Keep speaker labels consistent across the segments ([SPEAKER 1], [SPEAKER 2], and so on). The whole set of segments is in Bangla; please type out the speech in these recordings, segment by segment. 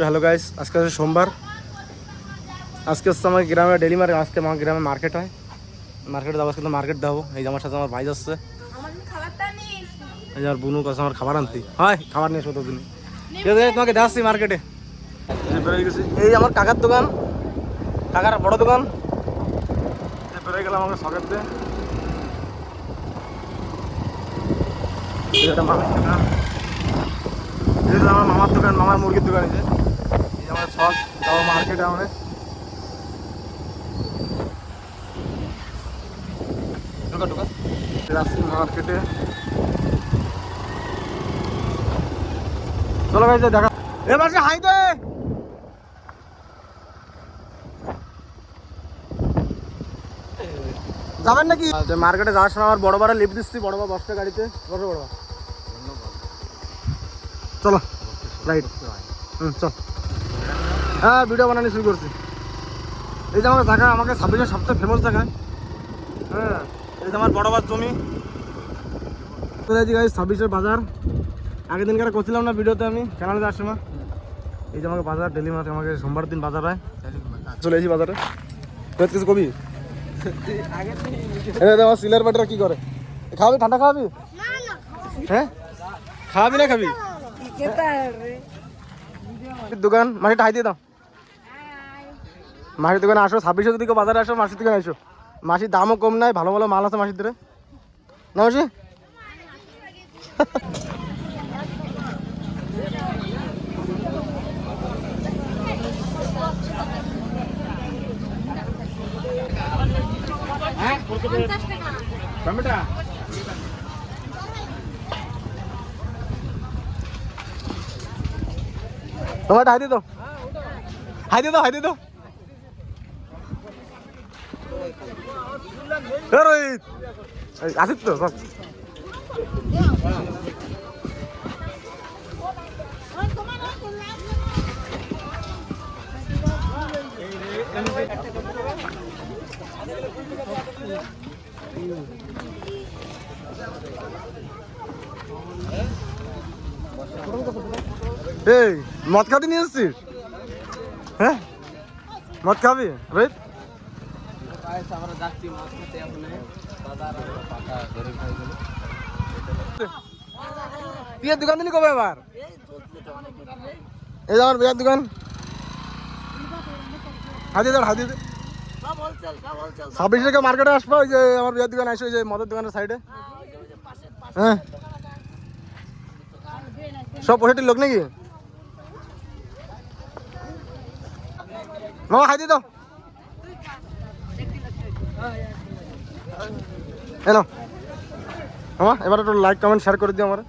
[SPEAKER 1] হ্যালো গাইস, আজকে হচ্ছে সোমবার। আজকে হচ্ছে আমার গ্রামে ডেলি মার্কেট। আজকে আমার গ্রামে মার্কেট হয়, মার্কেটে যাবো। আজকে তো মার্কেট দেবো। এই যে আমার সাথে আমার ভাই যাচ্ছে, এই যে আমার বুনু কাছে আমার খাবার আনতে হয়। খাবার নিয়ে এসো দিন, ঠিক আছে? তোমাকে দেখাচ্ছি মার্কেটে। এই আমার কাকার দোকান, কাকার বড় দোকান। বেরোয় গেলাম আমাকে সকেট দিয়ে। মামার দোকান, এটা আমার মামার দোকান, মামার মুরগির দোকান। এই যে আমার শখ যাবো মার্কেটে। আমাদের মার্কেটে চলো ভাই, দেখা এবার হাই দে। যাবেন নাকি মার্কেটে যাওয়ার সময়? আমার বড় বড় লিফট দিচ্ছি, বড় বড় বসতে গাড়িতে। বড় বড় চলো রাইট। চল, হ্যাঁ ভিডিও বানানো শুরু করছি। এই যে আমার জায়গা, আমাকে 26-এর সবচেয়ে ফেমাস জায়গা। হ্যাঁ, এই যে আমার বড় বার জমি। 26-এর বাজার আগের দিনকার করছিলাম না ভিডিওতে আমি চ্যানেলে যাওয়ার সময়। এই যে আমাকে বাজার ডেলি মার্কেট, আমাকে সোমবার দিন বাজার হয়। চলে এসেছি বাজারে। কিছু কবি আমার সিলার বাটিরা কি করে? খাওয়াবি? ঠান্ডা খাওয়াবি? হ্যাঁ খাওয়াবি না খাবি? দোকান মাসিটা হাই দিয়ে দাও। মাসির দোকানে আসো, 26-এ যদি কেউ বাজারে আসো মাসির দোকানে আসো। মাসির দামও কম নাই, ভালো ভালো মাল আছে মাসির ধরে না মাসি? তোমার হাই দিয়ে দাও, হাই দিয়ে দাও, হাই দিয়ে দাও। আসিস তো সব। এই মদ খাতে নিয়ে এসছিস? হ্যাঁ মদ খাবি? রোহিত বিয়ের দোকান দিলি কবে আবার? এই আমার বিয়ের দোকান। হাজিয়ে দে, হাজিয়ে দে। 26-এ মার্কেটে আসবো। ওই যে আমার বিয়ের দোকান আসো, ওই যে মদের দোকানের সাইডে। হ্যাঁ সব পয়সাটির লোক নাকি? মামা হাই দিয়ে দাও। এলো মামা, এবার একটু লাইক কমেন্ট শেয়ার করে দিও আমার।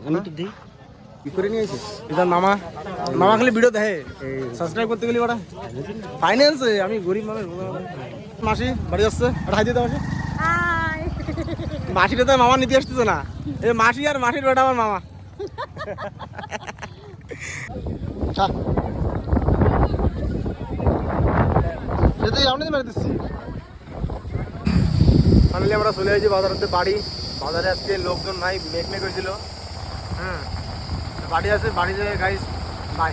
[SPEAKER 1] আমি তো দিই কি করে নিয়ে এসেছিস? এটা মামা, মামা খালি ভিডিও দেখে, সাবস্ক্রাইব করতে গেলি ওরা ফাইন্যান্স। আমি গরিব মানুষ। মাসি বাড়ি যাচ্ছে, একটা হাই দিয়ে দাও। মাসি, মাসিটা তো মামা নিতে আসতেছে না। এই মাসি আর মাসির বেটা আমার মামা। ফাইনালি আমরা চলে আসছি বাজারের বাড়ি। বাজারে আজকে লোকজন নাই, মেঘ হয়েছিল। বাড়ি আছে, বাড়িতে গাইস বাই।